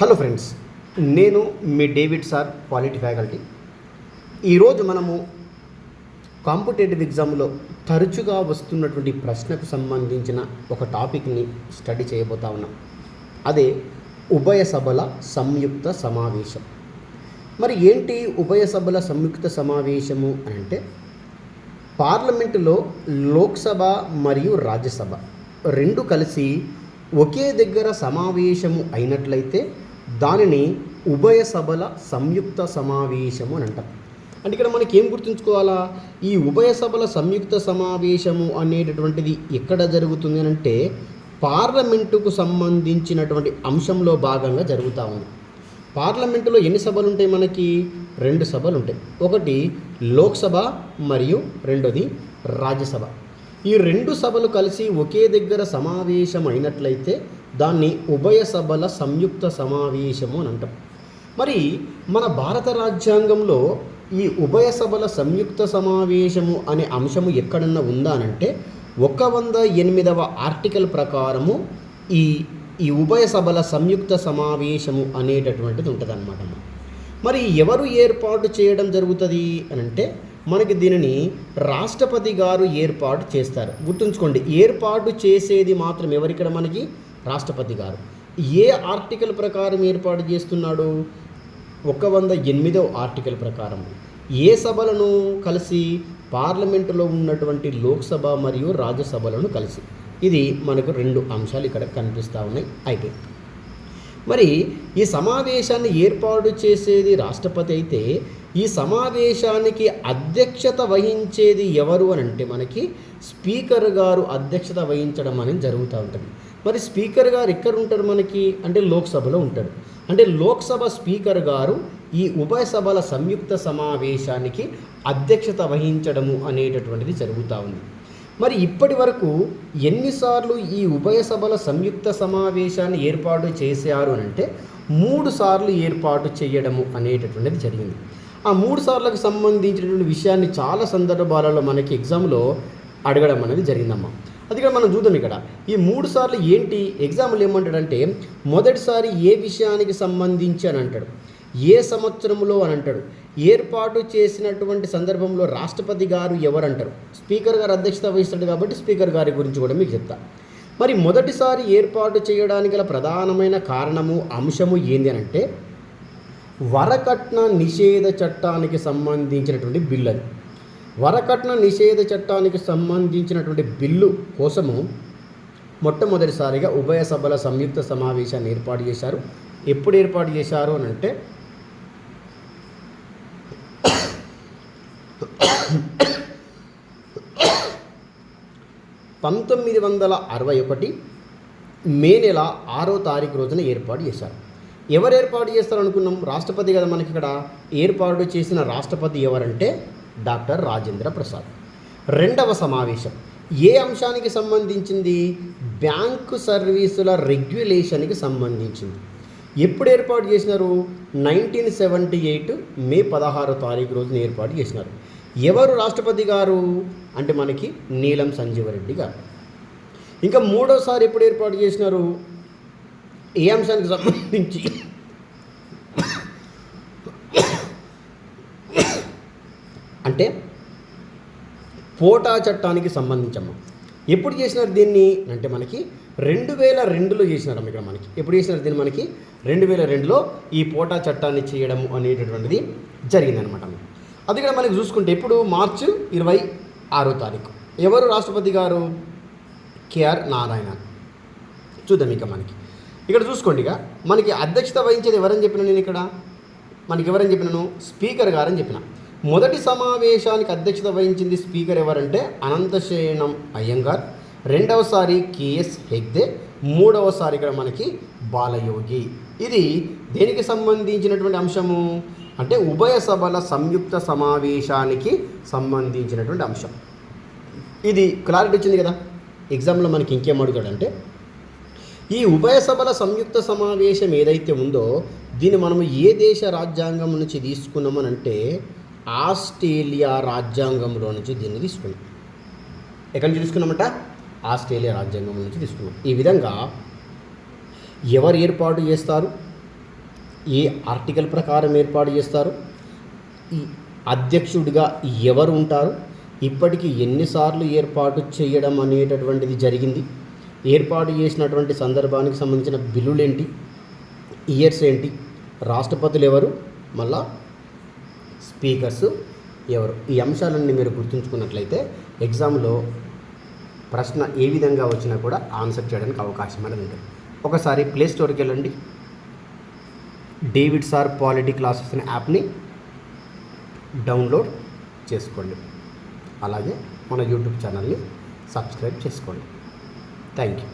Hello friends, నేను మీ David sir polity faculty. ఈరోజు మనము కాంపిటేటివ్ ఎగ్జామ్లో తరచుగా వస్తున్నటువంటి ప్రశ్నకు సంబంధించిన ఒక టాపిక్ని స్టడీ చేయబోతా ఉన్నాం. అదే ఉభయ సభల సంయుక్త సమావేశం. మరి ఏంటి ఉభయ సభల సంయుక్త సమావేశము అని అంటే, పార్లమెంటులో లోక్సభ మరియు రాజ్యసభ రెండు కలిసి ఒకే దగ్గర సమావేశము అయినట్లయితే దానిని ఉభయ సభల సంయుక్త సమావేశము అని అంటాం. అంటే ఇక్కడ మనకి ఏం గుర్తుంచుకోవాలా, ఈ ఉభయ సభల సంయుక్త సమావేశము అనేటటువంటిది ఎక్కడ జరుగుతుంది అని అంటే పార్లమెంటుకు సంబంధించినటువంటి అంశంలో భాగంగా జరుగుతూ ఉంది. పార్లమెంటులో ఎన్ని సభలు ఉంటాయి? మనకి రెండు సభలు ఉంటాయి. ఒకటి లోక్సభ మరియు రెండోది రాజ్యసభ. ఈ రెండు సభలు కలిసి ఒకే దగ్గర సమావేశం అయినట్లయితే దాన్ని ఉభయ సభల సంయుక్త సమావేశము అని అంటాం. మరి మన భారత రాజ్యాంగంలో ఈ ఉభయ సభల సంయుక్త సమావేశము అనే అంశము ఎక్కడన్నా ఉందా అనంటే 108వ ఆర్టికల్ ప్రకారము ఈ ఉభయ సభల సంయుక్త సమావేశము అనేటటువంటిది ఉంటుంది అన్నమాట. మరి ఎవరు ఏర్పాటు చేయడం జరుగుతుంది అనంటే మనకి దీనిని రాష్ట్రపతి గారు ఏర్పాటు చేస్తారు. గుర్తుంచుకోండి, ఏర్పాటు చేసేది మాత్రం ఎవరిక్కడ మనకి రాష్ట్రపతి గారు. ఏ ఆర్టికల్ ప్రకారం ఏర్పాటు చేస్తున్నాడు? 108వ ఆర్టికల్ ప్రకారం. ఏ సభలను కలిసి? పార్లమెంటులో ఉన్నటువంటి లోక్సభ మరియు రాజ్యసభలను కలిసి. ఇది మనకు రెండు అంశాలు ఇక్కడ కనిపిస్తూ ఉన్నాయి. అయితే మరి ఈ సమావేశాన్ని ఏర్పాటు చేసేది రాష్ట్రపతి అయితే ఈ సమావేశానికి అధ్యక్షత వహించేది ఎవరు అని అంటే మనకి స్పీకర్ గారు అధ్యక్షత వహించడం అనేది జరుగుతూ ఉంటుంది. మరి స్పీకర్ గారు ఎక్కడ ఉంటారు మనకి అంటే లోక్సభలో ఉంటాడు. అంటే లోక్సభ స్పీకర్ గారు ఈ ఉభయ సభల సంయుక్త సమావేశానికి అధ్యక్షత వహించడము అనేటటువంటిది జరుగుతూ ఉంది. మరి ఇప్పటి వరకు ఎన్నిసార్లు ఈ ఉభయ సభల సంయుక్త సమావేశాన్ని ఏర్పాటు చేశారు అని అంటే 3 సార్లు ఏర్పాటు చేయడము అనేటటువంటిది జరిగింది. ఆ 3 సార్లకు సంబంధించినటువంటి విషయాన్ని చాలా సందర్భాలలో మనకి ఎగ్జామ్లో అడగడం అనేది జరిగిందమ్మా. అది కూడా మనం చూద్దాం. ఇక్కడ ఈ 3 సార్లు ఏంటి? ఎగ్జామ్లో ఏమంటాడంటే మొదటిసారి ఏ విషయానికి సంబంధించి అని అంటాడు, ఏ సంవత్సరంలో అని అంటాడు, ఏర్పాటు చేసినటువంటి సందర్భంలో రాష్ట్రపతి గారు ఎవరంటారు, స్పీకర్ గారు అధ్యక్షత వహిస్తాడు కాబట్టి స్పీకర్ గారి గురించి కూడా మీకు చెప్తా. మరి మొదటిసారి ఏర్పాటు చేయడానికి గల ప్రధానమైన కారణము అంశము ఏంది అని అంటే వరకట్న నిషేధ చట్టానికి సంబంధించినటువంటి బిల్లు. అది వరకట్న నిషేధ చట్టానికి సంబంధించినటువంటి బిల్లు కోసము మొట్టమొదటిసారిగా ఉభయ సభల సంయుక్త సమావేశాన్ని ఏర్పాటు చేశారు. ఎప్పుడు ఏర్పాటు చేశారు అని అంటే 1961 మే నెల 6వ తారీఖు రోజున ఏర్పాటు చేశారు. ఎవరు ఏర్పాటు చేస్తారనుకున్నాం? రాష్ట్రపతి కదా. మనకి ఇక్కడ ఏర్పాటు చేసిన రాష్ట్రపతి ఎవరంటే డాక్టర్ రాజేంద్ర ప్రసాద్. రెండవ సమావేశం ఏ అంశానికి సంబంధించింది? బ్యాంకు సర్వీసుల రెగ్యులేషన్కి సంబంధించింది. ఎప్పుడు ఏర్పాటు చేసినారు? 1978 మే 16వ తారీఖు రోజున ఏర్పాటు చేసినారు. ఎవరు రాష్ట్రపతి గారు అంటే మనకి నీలం సంజీవరెడ్డి గారు. ఇంకా మూడోసారి ఎప్పుడు ఏర్పాటు చేసినారు? ఏ అంశానికి సంబంధించి అంటే పోటా చట్టానికి సంబంధించమ్మా. ఎప్పుడు చేసినారు దీన్ని అంటే మనకి 2002లో చేసినారమ్మ. ఇక్కడ మనకి ఎప్పుడు చేసినారు దీన్ని? మనకి 2002లో ఈ పోటా చట్టాన్ని చేయడం అనేటటువంటిది జరిగిందనమాట. అది కూడా మనకి చూసుకుంటే ఇప్పుడు మార్చి 26వ తారీఖు ఎవరు రాష్ట్రపతి గారు? కేఆర్ నారాయణ. చూద్దాం. ఇక మనకి ఇక్కడ చూసుకోండి. ఇక మనకి అధ్యక్షత వహించేది ఎవరని చెప్పినా నేను ఇక్కడ మనకి ఎవరని చెప్పినాను? స్పీకర్ గారని చెప్పిన. మొదటి సమావేశానికి అధ్యక్షత వహించింది స్పీకర్ ఎవరంటే అనంతశయనం అయ్యంగార్. రెండవసారి కేఎస్ హెగ్దే. మూడవసారి ఇక్కడ మనకి బాలయోగి. ఇది దేనికి సంబంధించినటువంటి అంశము అంటే ఉభయ సభల సంయుక్త సమావేశానికి సంబంధించినటువంటి అంశం. ఇది క్లారిటీ వచ్చింది కదా. ఎగ్జామ్లో మనకి ఇంకేం అడుగుతాడంటే ఈ ఉభయ సభల సంయుక్త సమావేశం ఏదైతే ఉందో దీన్ని మనము ఏ దేశ రాజ్యాంగం నుంచి తీసుకున్నామనంటే ఆస్ట్రేలియా రాజ్యాంగంలో నుంచి దీన్ని తీసుకున్నాం. ఎక్కడి నుంచి తీసుకున్నామంట? ఆస్ట్రేలియా రాజ్యాంగం నుంచి తీసుకున్నాం. ఈ విధంగా ఎవరు ఏర్పాటు చేస్తారు, ఏ ఆర్టికల్ ప్రకారం ఏర్పాటు చేస్తారు, ఈ అధ్యక్షుడిగా ఎవరు ఉంటారు, ఇప్పటికీ ఎన్నిసార్లు ఏర్పాటు చేయడం అనేటటువంటిది జరిగింది, ఏర్పాటు చేసినటువంటి సందర్భానికి సంబంధించిన బిల్లులేంటి, ఇయర్స్ ఏంటి, రాష్ట్రపతులు ఎవరు, మళ్ళా స్పీకర్స్ ఎవరు, ఈ అంశాలన్నీ మీరు గుర్తుంచుకున్నట్లయితే ఎగ్జామ్లో ప్రశ్న ఏ విధంగా వచ్చినా కూడా ఆన్సర్ చేయడానికి అవకాశం అనేది ఉంటుంది. ఒకసారి ప్లే స్టోర్కి వెళ్ళండి, డేవిడ్ సార్ పాలిటీ క్లాసెస్ అనే యాప్ని డౌన్లోడ్ చేసుకోండి. అలాగే మన యూట్యూబ్ ఛానల్ని సబ్స్క్రైబ్ చేసుకోండి. Thank you.